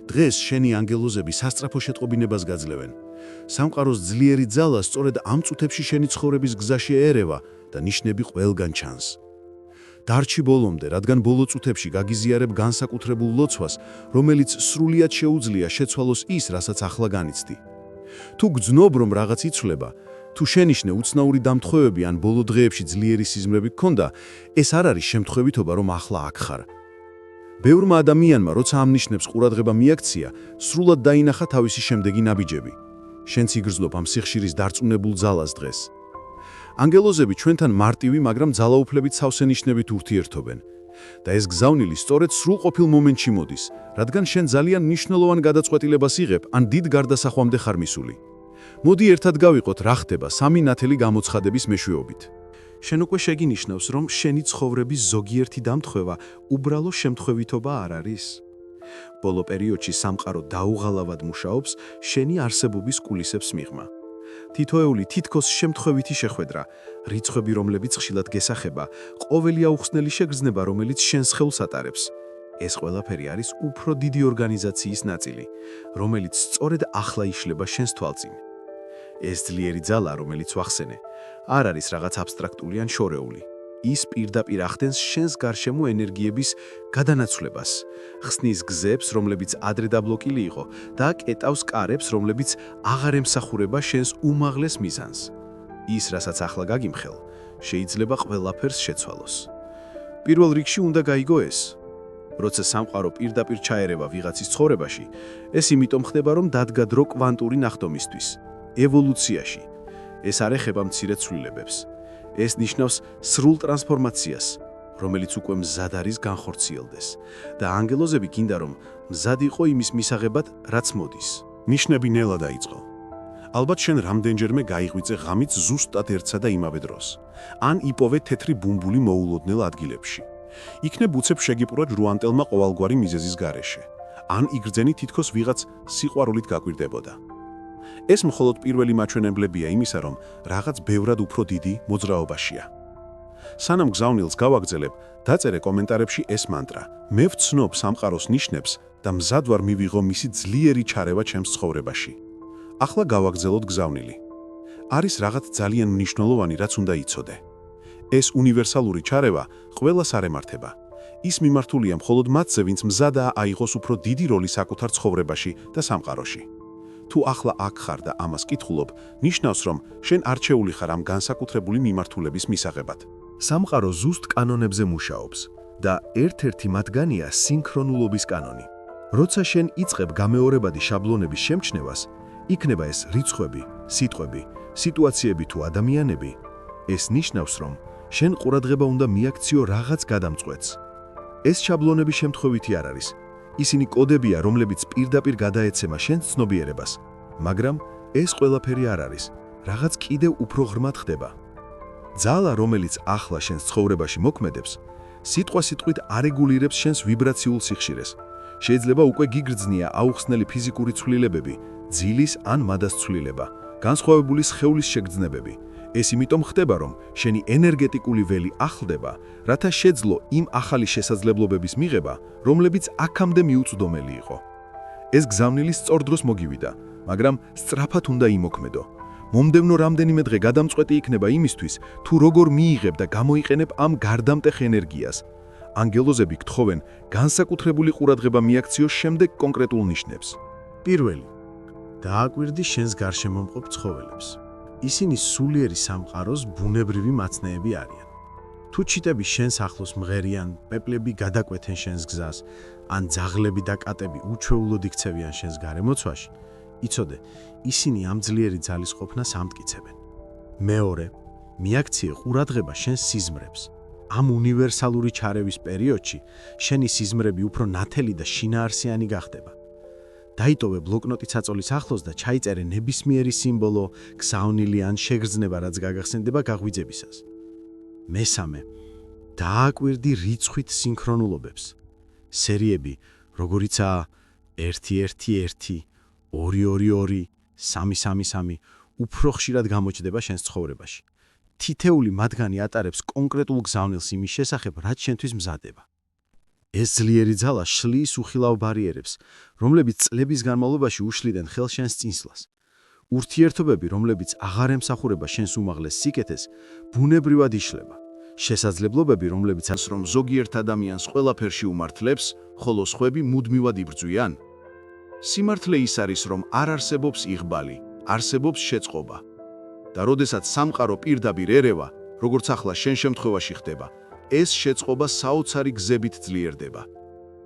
დღეს შენი ანგელოზები სასწრაფო შეტყობინებას გაძლევენ. სამყაროს ძლიერი ძალა სწორედ ამ წუთებში შენი ცხოვრების გზაში ერევა და ნიშნები ყველგან ჩანს. დარჩი ბოლომდე, რადგან ბოლო წუთებში გაგიზიარებ განსაკუთრებულ ლოცვას, რომელიც სრულიად შეუძლია შეცვალოს ის, რასაც ახლა განიცდი. თუ გძნობ, რომ რაღაც იცვლება, თუ შენიშნე უცნაური დამთხოვები ან ბოლო დღეებში ძლიერი სიზმრები გქონდა, ეს არ არის შემთხვევითობა, რომ ახლა აქ ხარ. ბევრმა ადამიანმა, როცა ამ ნიშნებს ყურადღება მიაქცია, სრულად დაინახა თავისი შემდეგი ნაბიჯები. შენც იგრძნობ ამ სიხშირის დარწმუნებულ ძალას დღეს. ანგელოზები ჩვენთან მარტივი, მაგრამ ძალაუფლებით სავსე ნიშნებით ურთიერთობენ. და ეს გზავნილი სწორედ სრულყოფილ მომენტში მოდის, რადგან შენ ძალიან მნიშვნელოვან გადაწყვეტილებას იღებ ან დიდ გარდასახვამდე ხარ მისული. მოდი ერთად გავიყოთ რა ხდება სამი ნათელი გამოცხადების მეშვეობით. შენ უკვე შეგინიშნავს, რომ შენი ცხოვრების ზოგიერთი დამთხვევა უბრალო შემთხვევითობა არ არის. ბოლო პერიოდში სამყარო დაუღალავად მუშაობს შენი არსებობის კულისებს მიღმა. თითოეული თითქოს შემთხვევითი შეხვედრა, რიცხვები, რომლებიც ხშირად გესახება, ყოველი აუხსნელი შეგრძნება, რომელიც შენს ხელს ატარებს. ეს ყველაფერი არის უფრო დიდი ორგანიზაციის ნაწილი, რომელიც სწორედ ახლა იშლება შენს თვალწინ. ეს ძლიერი ძალა, რომელიც ვახსენე, არ არის რაღაც აბსტრაქტული ან შორეული. ის პირდაპირ ახდენს შენს გარშემო ენერგიების გადანაცვლებას, ხსნის გზებს, რომლებიც ადრე დაბლოკილი იყო, და კეტავს კარებს, რომლებიც აღარ ემსახურება შენს უმაღლეს მიზანს. ის, რასაც ახლა გაგიმხელ, შეიძლება ყველაფერს შეცვალოს. პირველ რიგში უნდა გაიგო ეს. როცა სამყარო პირდაპირ ჩაერევა ვიღაცის ცხოვრებაში, ეს იმიტომ ხდება, რომ დადგა დრო კვანტური ნახტომისთვის, ევოლუციაში. ეს არ ეხება მცირე ცვლილებებს. ეს ნიშნავს სრულ ტრანსფორმაციას, რომელიც უკვე მზად არის განხორციელდეს. და ანგელოზები გინდა, რომ მზად იყო იმის მისაღებად, რაც მოდის. ნიშნები ნელა დაიწყო. ალბათ შენ რამდენჯერმე გაიღვიწე ღამით ზუსტად ერთსა და იმავე დროს. ან იპოვე თეთრი ბუმბული მოულოდნელ ადგილებში. იქნებ უცებ შეგიპყროთ ჟუანტელმა ყოველგვარი მიზეზის გარეშე. ან იგრძენი თითქოს ვიღაც სიყვარულით გაკვირდებოდა. ეს მხოლოდ პირველი მაჩვენებლებია იმისა, რომ რაღაც ბევრად უფრო დიდი მოძრაობაშია. სანამ გზავნილს გავაგზელებ, დაწერე კომენტარებში ეს მანტრა. მე ვცნობ სამყაროს ნიშნებს და მზად ვარ მივიღო მისი ძლიერი ჩარევა ჩემს ცხოვრებაში. ახლა გავაგზელოთ გზავნილი. არის რაღაც ძალიან მნიშვნელოვანი, რაც უნდა იცოდე. ეს უნივერსალური ჩარევა ყველას არ ემართება. ის მიმართულია მხოლოდ მათზე, ვინც მზადაა აიღოს უფრო დიდი როლი საკუთარ ცხოვრებაში და სამყაროში. თუ ახლა აქ ხარ და ამას კითხულობ, ნიშნავს, რომ შენ არჩეული ხარ ამ განსაკუთრებული მიმართულების მისაღებად. სამყარო ზუსტ კანონებზე მუშაობს და ერთ-ერთი მათგანია სინქრონულობის კანონი. როცა შენ იწყებ გამეორებადი შაბლონების შემჩნევას, იქნება ეს რიცხვები, სიტყვები, სიტუაციები თუ ადამიანები, ეს ნიშნავს, რომ შენ ყურადღება უნდა მიაქციო რაღაც გადამწყვეტს. ეს შაბლონები შემთხვევითი არ არის. ისინი კოდებია, რომლებიც პირდაპირ გადაეცემა შენს ცნობიერებას, მაგრამ ეს ყველაფერი არ არის, რაღაც კიდევ უფრო ღრმად ხდება. ძალა, რომელიც ახლა შენს ცხოვრებაში მოქმედებს, სიტყვა-სიტყვით არეგულირებს შენს ვიბრაციულ სიხშირეს. შეიძლება უკვე გიგრძნია აუხსნელი ფიზიკური ცვლილებები, ძილის ან მადას ცვლილება, განსხვავებული სხეულის შეგრძნებები. ეს იმიტომ ხდება, რომ შენი ენერგეტიკული ველი ახლდება, რათა შეძლო იმ ახალი შესაძლებლობების მიღება, რომლებიც აქამდე მიუწვდომელი იყო. ეს გზავნილი სწორ დროს მოგივიდა, მაგრამ სწრაფად უნდა იმოქმედო. მომდევნო რამდენიმე დღე გადამწყვეტი იქნება იმისთვის, თუ როგორ მიიღებ და გამოიყენებ ამ გარდამტეხ ენერგიას. ანგელოზები გთხოვენ განსაკუთრებული ყურადღება მიაქციოს შემდეგ კონკრეტულ ნიშნებს. პირველი, დააკვირდი შენს გარშემო მყოფ ცხოველებს. ისინი სულიერი სამყაროს ბუნებრივი მაცნეები არიან. თუ ჩიტები შენს ახლოს მღერიან, პეპლები გადაკვეთენ შენს გზას, ან ძაღლები და კატები უჩვეულოდ იქცევიან შენს გარემოცვაში, იცოდე, ისინი ამ ძლიერი ძალის ყოფნას ამტკიცებენ. მეორე, მიაქციე ყურადღება შენს სიზმრებს. ამ უნივერსალური ჩარევის პერიოდში შენი სიზმრები უფრო ნათელი და შინაარსიანი გახდება. დაიტოვე ბლოკნოტი საწოლის ახლოს და ჩაიწერე ნებისმიერი სიმბოლო, გზავნილი ან შეგრძნება, რაც გაგახსენდება გაღვიძებისას. მესამე, დააკვირდი რიცხვით სინქრონულობებს. სერიები, როგორიცაა 1-1-1, 2-2-2, 3-3-3, უფრო ხშირად გამოჩნდება შენს ცხოვრებაში. თითეული მათგანი ატარებს კონკრეტულ გზავნილს იმის შესახებ, რაც შენთვის მზადება. ეს ძლიერი ძალა შლის უხილავ ბარიერებს, რომლებიც წლების განმავლობაში უშლიდნენ ხელს შენს წინსვლას. ურთიერთობები, რომლებიც აღარ ემსახურება შენს უმაღლეს სიკეთეს, ბუნებრივად იშლება. შესაძლებლობები, რომლებიც რომ ზოგიერთ ადამიანს ყველაფერში უმართლებს, ხოლო სხვები მუდმივად იბრძვიან. სიმართლე ის არის, რომ არ არსებობს იღბალი, არსებობს შეწყობა. და როდესაც სამყარო პირდაპირ ერევა, როგორც ახლა შენ შემთხვევაში ხდება, ეს შეწყობა საოცარი გზებით ძლიერდება.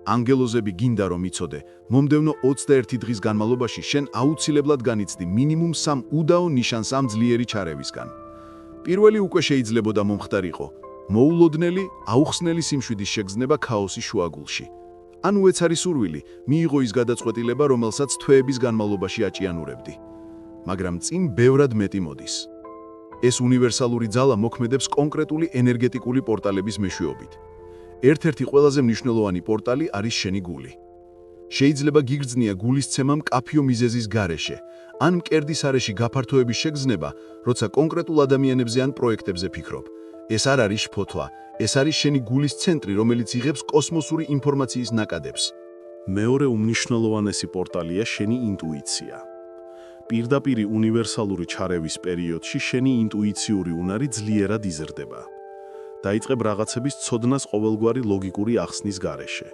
ანგელოზები გინდა რომ იცოდე, მომდევნო 21 დღის განმავლობაში შენ აუცილებლად განიცდი მინიმუმ 3 უდაო ნიშანს ამ ძლიერი ჩარევისგან. პირველი უკვე შეიძლებოდა მომხდარიყო, მოულოდნელი, აუხსნელი სიმშვიდის შეგრძნება ქაოსის შუაგულში. ან უეცარი სურვილი, მიიღო ის გადაწყვეტილება, რომელსაც თვეების განმავლობაში აჭიანურებდი. მაგრამ წინ ბევრად მეტი მოდის. ეს უნივერსალური ძალა მოქმედებს კონკრეტული ენერგეტიკული პორტალების მეშვეობით. ერთ-ერთი ყველაზე მნიშვნელოვანი პორტალი არის შენი გული. შეიძლება გიგრძნია გულისცემა მკაფიო მიზეზის გარეშე, ან მკერდის არეში გაფართოების შეგრძნება, როცა კონკრეტულ ადამიანებზე ან პროექტებზე ფიქრობ. ეს არ არის შფოთვა, ეს არის შენი გულის ცენტრი, რომელიც იღებს კოსმოსური ინფორმაციის ნაკადებს. მეორე უმნიშვნელოვანესი პორტალია შენი ინტუიცია. პირდაპირი უნივერსალური ჩარევის პერიოდში შენი ინტუიციური უნარი ძლიერად იზრდება. დაიწყებ რაღაცების ცოდნას ყოველგვარი ლოგიკური ახსნის გარეშე.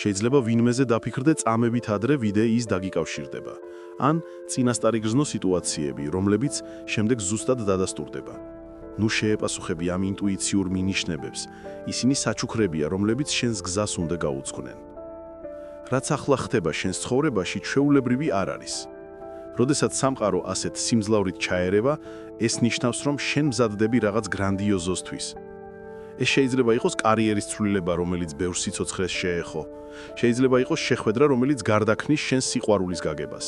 შეიძლება ვინმეზე დაფიქრდე წამებით ადრე ვიდე ის დაგიკავშირდება, ან წინასწარიგრძნო სიტუაციები, რომლებიც შემდეგ ზუსტად დადასტურდება. ნუ შეეპასუხები ამ ინტუიციურ მინიშნებებს, ისინი საჩუქრებია, რომლებიც შენს გზას უნდა გაუძღვნენ. რაც ახლა ხდება შენს ცხოვრებაში, ჩვეულებრივი არ არის. როდესაც სამყარო ასეთ სიმძლავრით ჩაერევა, ეს ნიშნავს, რომ შენ მზადდები რაღაც გრანდიოზოსთვის. ეს შეიძლება იყოს კარიერის ცვლილება, რომელიც ბევრ სიცოცხლეს შეეხო. შეიძლება იყოს შეხვედრა, რომელიც გარდაქმნის შენს სიყვარულის გაგებას.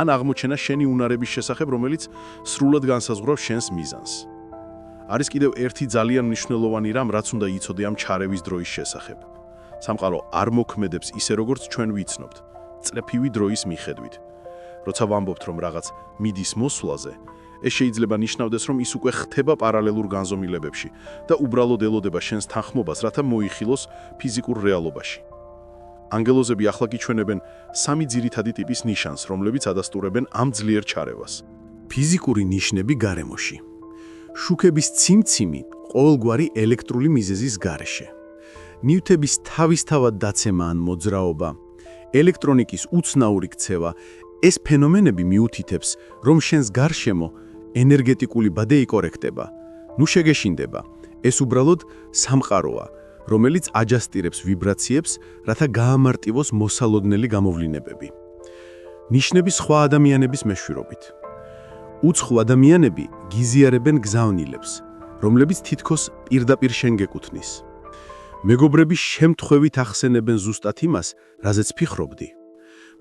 ან აღმოჩენა შენი უნარების შესახებ, რომელიც სრულად განსაზღვრავს შენს მიზანს. არის კიდევ ერთი ძალიან მნიშვნელოვანი რამ, რაც უნდა იცოდე ამ ჩარევის დროის შესახებ. სამყარო არ მოქმედებს ისე, როგორც ჩვენ ვიცნობთ, წლეფივი დროის მიხედვით. როცა ვამბობთ, რომ რაღაც მიდის მოსვლაზე, ეს შეიძლება ნიშნავდეს, რომ ის უკვე ხდება პარალელურ განზომილებებში და უბრალოდ ელოდება შენს თანხმობას, რათა მოიხილოს ფიზიკურ რეალობაში. ანგელოზები ახლა გიჩვენებენ 3 ძირითადი ტიპის ნიშანს, რომლებიც ადასტურებენ ამ ძლიერ ჩარევას. ფიზიკური ნიშნები გარემოში. შუქების ციმციმი ყოველგვარი ელექტრული მიზეზის გარეშე. ნივთების თავისთავად დაცემა ან მოძრაობა, ელექტრონიკის უცნაური ქცევა, ეს ფენომენები მიუთითებს, რომ შენს გარშემო ენერგეტიკული ბადე იკორექტება. ნუ შეგეშინდება, ეს უბრალოდ სამყაროა, რომელიც აჯასტირებს ვიბრაციებს, რათა გაამარტივოს მოსალოდნელი გამოვლინებები. ნიშნები სხვა ადამიანების მეშვეობით. უცხო ადამიანები გიზიარებენ გზავნილებს, რომლებიც თითქოს პირდაპირ შენ გეკუთვნის. მეგობრები შემთხვევით ახსენებენ ზუსტად იმას, რაზეც ფიქრობდი.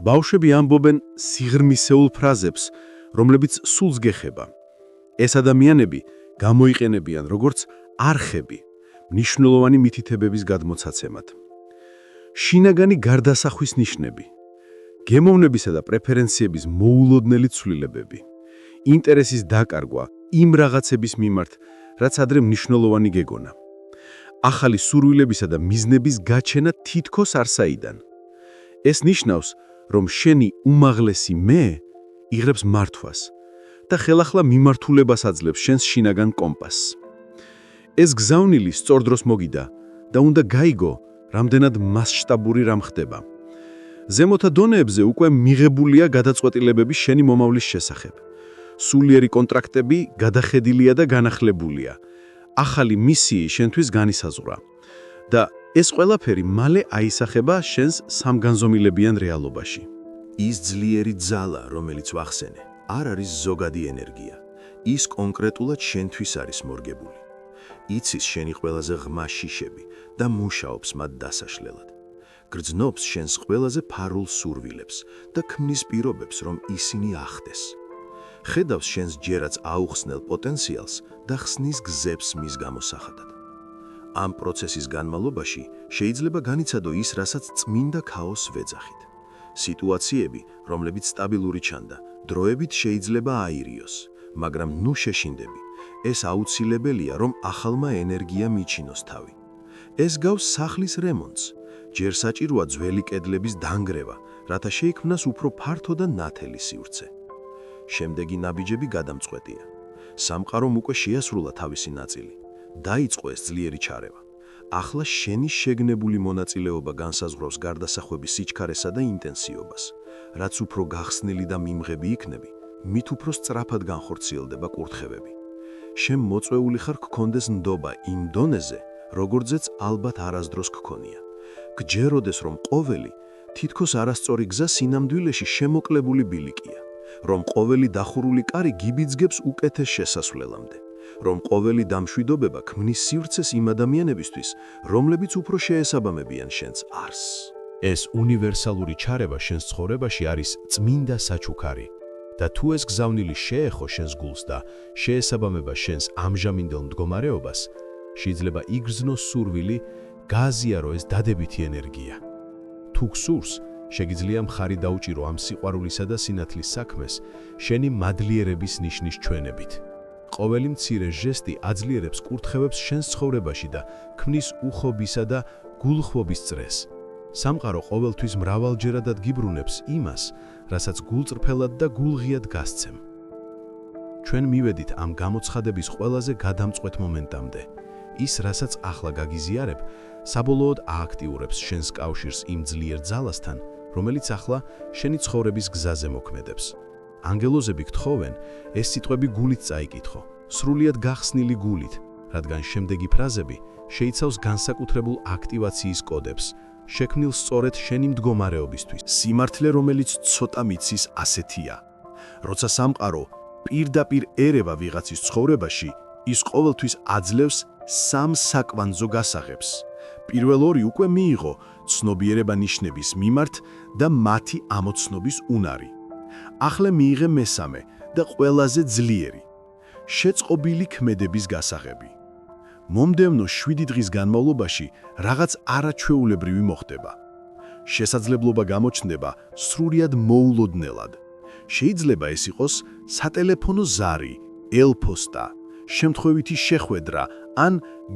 ბავშვები ამბობენ სიღრმისეულ ფრაზებს, რომლებიც სულს გეხება. ეს ადამიანები გამოიყენებიან როგორც არხები, მნიშვნელოვანი მითითებების გადმოცაცემად. შინაგანი გარდასახვის ნიშნები, გემოვნებისა და პრეფერენციების მოულოდნელი ცვლილებები, ინტერესის დაკარგვა იმ რაღაცების მიმართ, რაც ადრე მნიშვნელოვანი გეგონა. ახალი სურვილებისა და მიზნების გაჩენა თითქოს არსაიდან. ეს ნიშნავს, რომ შენი უმაღლესი მე იღებს მართვას და ხელახლა მიმართულებას აძლევს შენს შინაგან კომპასს. ეს გზავნილი სწორ დროს მოგიდა და უნდა გაიგო, რამდენად მასშტაბური რამ ხდება. ზემოთა დონეებზე უკვე მიღებულია გადაწყვეტილებები შენი მომავლის შესახებ. სულიერი კონტრაქტები გადახედილია და განახლებულია. ახალი მისიი შენთვის განისაზღვრა. და ეს ყველაფერი მალე აისახება შენს სამგანზომილებიან რეალობაში. ის ძლიერი ძალა, რომელიც ვახსენე, არ არის ზოგადი ენერგია. ის კონკრეტულად შენთვის არის მორგებული. იცის შენი ყველაზე ღრმა შიშები და მუშაობს მათ დასაშლელად. გრძნობს შენს ყველაზე ფარულ სურვილებს და ქმნის პირობებს, რომ ისინი ახდეს. ხედავს შენს ჯერაც აუხსნელ პოტენციალს და ხსნის გზებს მის გამოსახადად. ამ პროცესის განმავლობაში შეიძლება განიცადო ის, რასაც წმინდა ქაოსს ვეძახით. სიტუაციები, რომლებიც სტაბილური ჩანდა, დროებით შეიძლება აირიოს, მაგრამ ნუ შეშინდები. ეს აუცილებელია, რომ ახალმა ენერგიამ მიჩინოს თავი. ეს გავს სახლის რემონტს, ჯერ საჭიროა ძველი კედლების დანგრევა, რათა შეიქმნას უფრო ფართო და ნათელი სივრცე. შემდეგი ნაბიჯები გადამწყვეტია. სამყარომ უკვე შეასრულა თავისი ნაწილი. დაიწყო ეს ძლიერი ჩარევა. ახლა შენი შეგნებული მონაწილეობა განსაზღვრავს გარდასახვების სიჩქარესა და ინტენსიობას. რაც უფრო გახსნილი და მიმღები იქნები, მით უფრო სწრაფად განხორციელდება კურთხევები. შენ მოწვეული ხარ გქონდეს ნდობა იმ დონეზე, როგორცაც ალბათ არასდროს გქონია. გჯეროდეს, რომ ყოველი თითქოს არასწორი გზა სინამდვილეში შემოკლებული ბილიკია, რომ ყოველი დახურული კარი გიბიძგებს უკეთეს შესასვლელამდე, რომ ყოველი დამშვიდობება ქმნის სივრცეს იმ ადამიანებისთვის, რომლებიც უფრო შეესაბამებიან შენს არსს. ეს უნივერსალური ჩარევა შენს ცხოვრებაში არის წმინდა საჩუქარი და თუ ეს გზავნილი შეეხო შენს გულს და შეესაბამება შენს ამჟამინდელ მდგომარეობას, შეიძლება იგრძნოს სურვილი, გააზიარო ეს დადებითი ენერგია. თუ გსურს, შეგიძლია მხარი დაუჭირო ამ სიყვარულისა და სინათლის საქმეს შენი მადლიერების ნიშნის ჩვენებით. ყოველი მცირე ჟესტი აძლიერებს კურთხევებს შენს ცხოვრებაში და ქმნის უხობისა და გულხვობის წრეს. სამყარო ყოველთვის მრავალჯერადად გიბრუნებს იმას, რასაც გულწრფელად და გულღიად გასცემ. ჩვენ მივედით ამ გამოცხადების ყველაზე გადამწყვეტ მომენტამდე. ის, რასაც ახლა გაგიზიარებ, საბოლოოდ ააქტიურებს შენს კავშირს იმ ძლიერ ძალასთან, რომელიც ახლა შენი ცხოვრების გზაზე მოქმედებს. ანგელოზები გთხოვენ, ეს სიტყვები გულით წაიკითხო, სრულიად გახსნილი გულით, რადგან შემდეგი ფრაზები შეიცავს განსაკუთრებულ აქტივაციის კოდებს, შექმნილ სწორედ შენი მდგომარეობისთვის. სიმართლე, რომელიც ცოტა მიცის ასეთია. როცა სამყარო პირდაპირ ერევა ვიღაცის ცხოვრებაში, ის ყოველთვის აძლევს სამ საკვანძო გასაღებს. პირველ ორი უკვე მიიღო ცნობიერება ნიშნების მიმართ და მათი ამოცნობის უნარი. ახლა მიიღე მესამე და ყველაზე ძლიერი, შეწყობილი ქმედების გასაღები. მომდევნო 7 დღის განმავლობაში რაღაც არაჩვეულებრივი მოხდება. შესაძლებლობა გამოჩნდება სრულიად მოულოდნელად. შეიძლება ეს იყოს სატელეფონო ზარი, ელფოსტა, შემთხვევითი შეხვედრა ან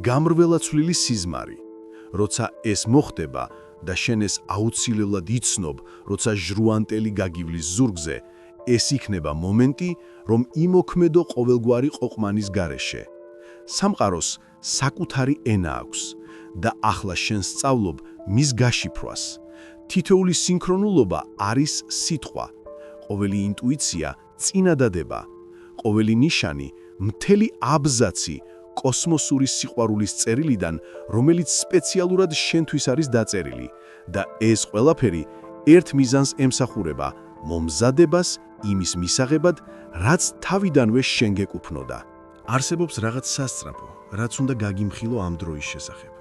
გამრველაცვლილი სიზმარი. როცა ეს მოხდება და შენ ეს აუცილებლად იცნობ, როცა ჟრუანტელი გაგივლის ზურგზე, ეს იქნება მომენტი, რომ იმოქმედო ყოველგვარი ყოყმანის გარეშე. სამყაროს საკუთარი ენა აქვს და ახლა შენ სწავლობ მის გაშიფრვას. თითოეული სინქრონულობა არის სიტყვა, ყოველი ინტუიცია წინადადება, ყოველი ნიშანი მთელი აბზაცი კოსმოსური სიყვარულის წერილიდან, რომელიც სპეციალურად შენთვის არის დაწერილი და ეს ყველაფერი ერთ მიზანს ემსახურება, მომზადებას იმის მისაღებად, რაც თავიდანვე შენ გეკუთვნოდა. არსებობს რაღაც სასწრაფო, რაც უნდა გაგიმხილო ამ დროის შესახებ.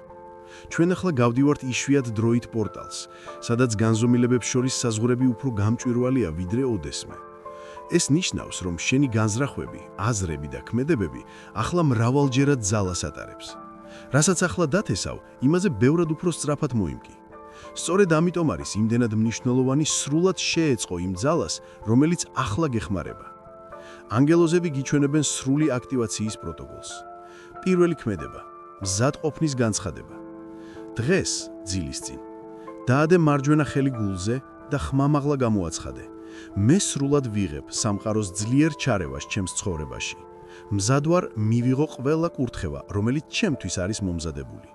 ჩვენ ახლა გავდივართ იშვიათ დროით პორტალს, სადაც განზომილებებს შორის საზღვრები უფრო გამჭვირვალეა ვიდრე ოდესმე. ეს ნიშნავს, რომ შენი განზრახვები, აზრები და ქმედებები ახლა მრავალჯერად ძალას ატარებს. რასაც ახლა დათესავ, იმაზე ბევრად უფრო სწრაფად მოიმკი. სწორედ ამიტომ არის იმდენად მნიშვნელოვანი სრულად შეეწყო იმ ძალას, რომელიც ახლა გეხმარება. ანგელოზები გიჩვენებენ სრული აქტივაციის პროტოკოლს. პირველი ქმედება, მზადყოფნის განცხადება. დღეს, ძილის წინ, დაადე მარჯვენა ხელი გულზე და ხმამაღლა გამოაცხადე. მე სრულად ვიღებ სამყაროს ძლიერ ჩარევას ჩემს ცხოვრებაში. მზად ვარ მივიღო ყველა კურთხევა, რომელიც ჩემთვის არის მომზადებული.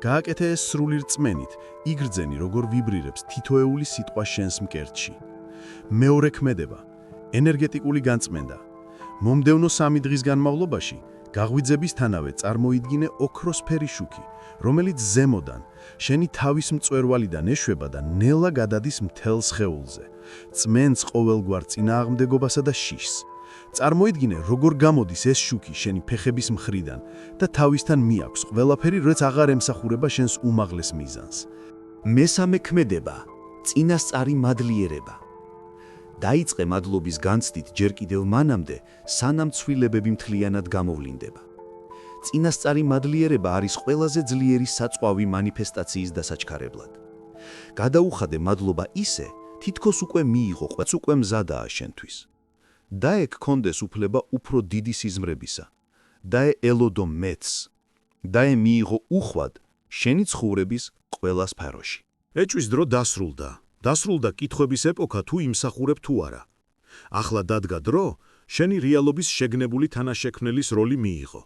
გააკეთე ეს სრული რწმენით, იგრძენი როგორ ვიბრირებს თითოეული სიტყვა შენს მკერდში. მეორე ქმედება, ენერგეტიკული განწმენდა. მომდევნო 3 დღის განმავლობაში გაღვიძებისთანავე წარმოიდგინე ოქროსფერი შუქი, რომელიც ზემოდან, შენი თავის მწვერვალიდან ეშვება და ნელა გადადის მთელ სხეულზე. წმენს ყოველგვარ წინააღმდეგობასა და შიშს. წარმოიდგინე, როგორ გამოდის ეს შუქი შენი ფეხების მხრიდან და თავისთან მიაქვს ყველაფერი, რაც აღარ ემსახურება შენს უმაღლეს მიზანს. მესამე ქმედება, წინასწარი მადლიერება. დაიწყე მადლობის განცდით ჯერ კიდევ მანამდე, სანამ ცვლილებები მთლიანად გამოვლინდება. წინასწარი მადლიერება არის ყველაზე ძლიერი საწყვავი მანიფესტაციის დასაჩქარებლად. გადაუხადე მადლობა ისე, თითქოს უკვე მიიღო, ყვაც უკვე მზადაა შენთვის. დაე გქონდეს უფლება უფრო დიდი სიზმრებისა. დაე ელოდო მეც. დაე მიიღო უხვად შენი ცხოვრების ყველა სფეროში. ეჭვის დრო დასრულდა. დასრულდა კითხვების ეპოქა თუ იმსახურებ თუ არა. ახლა დადგა დრო, შენი რეალობის შეგნებული თანაშექმნელის როლი მიიღო.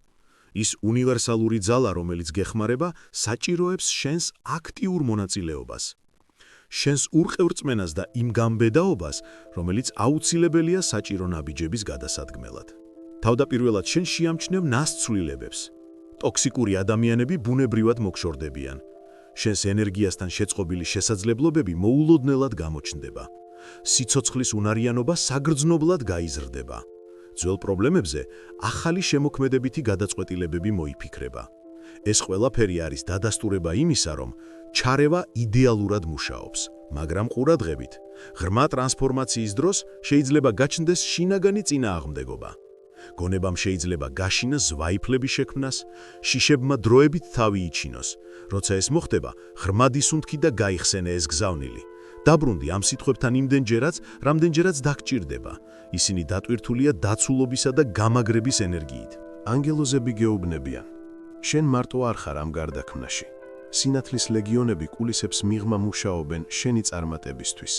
ის უნივერსალური ძალა, რომელიც გეხმარება, საჭიროებს შენს აქტიურ მონაწილეობას. შენს ურყევრწმენას და იმ გამბედაობას, რომელიც აუცილებელია საჭირო ნაბიჯების გადასადგმელად. თავდაპირველად შენ შეამჩნევ ნასცვლილებებს. ტოქსიკური ადამიანები ბუნებრივად მოგშორდებიან. შენს ენერგიასთან შეწყობილი შესაძლებლობები მოულოდნელად გამოჩნდება. სიცოცხლის უნარიანობა საგრძნობლად გაიზრდება. ძველ პრობლემებზე ახალი შემოქმედებითი გადაწყვეტილებები მოიფიქრება. ეს ყველაფერი არის დადასტურება იმისა, რომ ჩარევა იდეალურად მუშაობს, მაგრამ ყურადღებით, ღრმა ტრანსფორმაციის დროს შეიძლება გაჩნდეს შინაგანი წინააღმდეგობა. გონებამ შეიძლება გაშინა ზვაიფლები შექმნას, შიშებმა დროებით თავი იჩინოს. როცა ეს მოხდება, ღრმად ისუნთქი და გაიხსენე ეს გზავნილი. დაბრუნდი ამ სიტყვებთან იმდენჯერაც, რამდენჯერაც დაგჭირდება. ისინი დატვირთულია დაცულობისა და გამაგრების ენერგიით. ანგელოზები გეუბნებიან. შენ მარტო არ ხარ ამ გარდაქმნაში. სინათლის ლეგიონები კულისებს მიღმა მუშაობენ შენი წარმატებისთვის.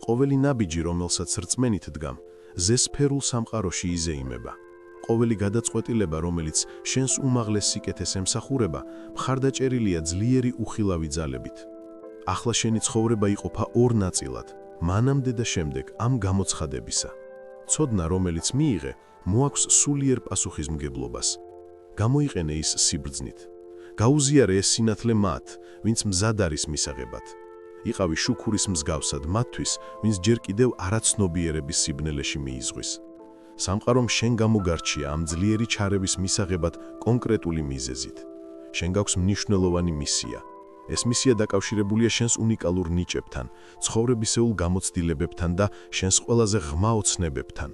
ყოველი ნაბიჯი, რომელსაც რწმენით დგამ, ზესფერულ სამყაროში იზეიმება. ყოველი გადაწყვეტილება, რომელიც შენს უმაღლეს სიკეთეს ემსახურება, მხარდაჭერილია ძლიერი უხილავი ძალებით. ახლა შენი ცხოვრება იყოფა ორ ნაწილად, მანამდე და შემდეგ ამ გამოცხადებისა. ცოდნა, რომელიც მიიღე, მოაქვს სულიერ პასუხისმგებლობას. გამოიყენე ის სიბრძნით. გაუზიარე ეს სინათლე მათ, ვინც მზად არის მისაღებად. იყავი შუქურის მსგავსად მათთვის, ვინც ჯერ კიდევ არაცნობიერების სიბნელეში მიიზღვის. სამყარომ შენ გამოგარჩია ამ ძლიერი ჩარევის მისაღებად კონკრეტული მიზეზით. შენ გაქვს მნიშვნელოვანი მისია. ეს მისია დაკავშირებულია შენს უნიკალურ ნიჭებთან, ცხოვრებისეულ გამოცდილებებთან და შენს ყველაზე ღრმა ოცნებებთან.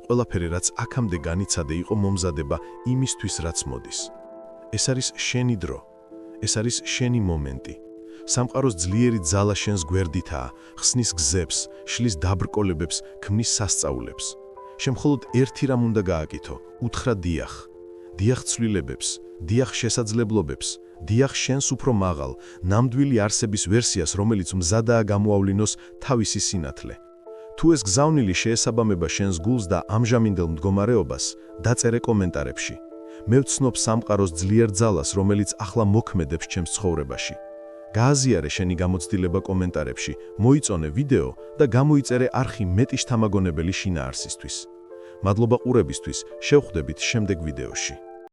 ყველაფერი, რაც აქამდე განიცადე, იყო მომზადება იმისთვის, რაც მოდის. ეს არის შენი დრო. ეს არის შენი მომენტი. სამყაროს ძლიერი ძალა შენს გვერდითაა, ხსნის გზებს, შლის დაბრკოლებებს, ქმნის სასწაულებს. შენ მხოლოდ ერთი რამ უნდა გააკეთო, უთხრა დიახ. დიახ ცვლილებებს, დიახ შესაძლებლობებს, დიახ შენს უფრო მაღალ, ნამდვილი არსების ვერსიას, რომელიც მზადაა გამოავლინოს თავისი სინათლე. თუ ეს გზავნილი შეესაბამება შენს გულს და ამჟამინდელ მდგომარეობას, დაწერე კომენტარებში. მე ვცნობ სამყაროს ძლიერ ძალას, რომელიც ახლა მოქმედებს ჩემს ცხოვრებაში. გააზიარე შენი გამოცდილება კომენტარებში, მოიწონე ვიდეო და გამოიწერე არხი მეტი შთამაგონებელი შინაარსისთვის. მადლობა ყურებისთვის, შევხვდებით შემდეგ ვიდეოში.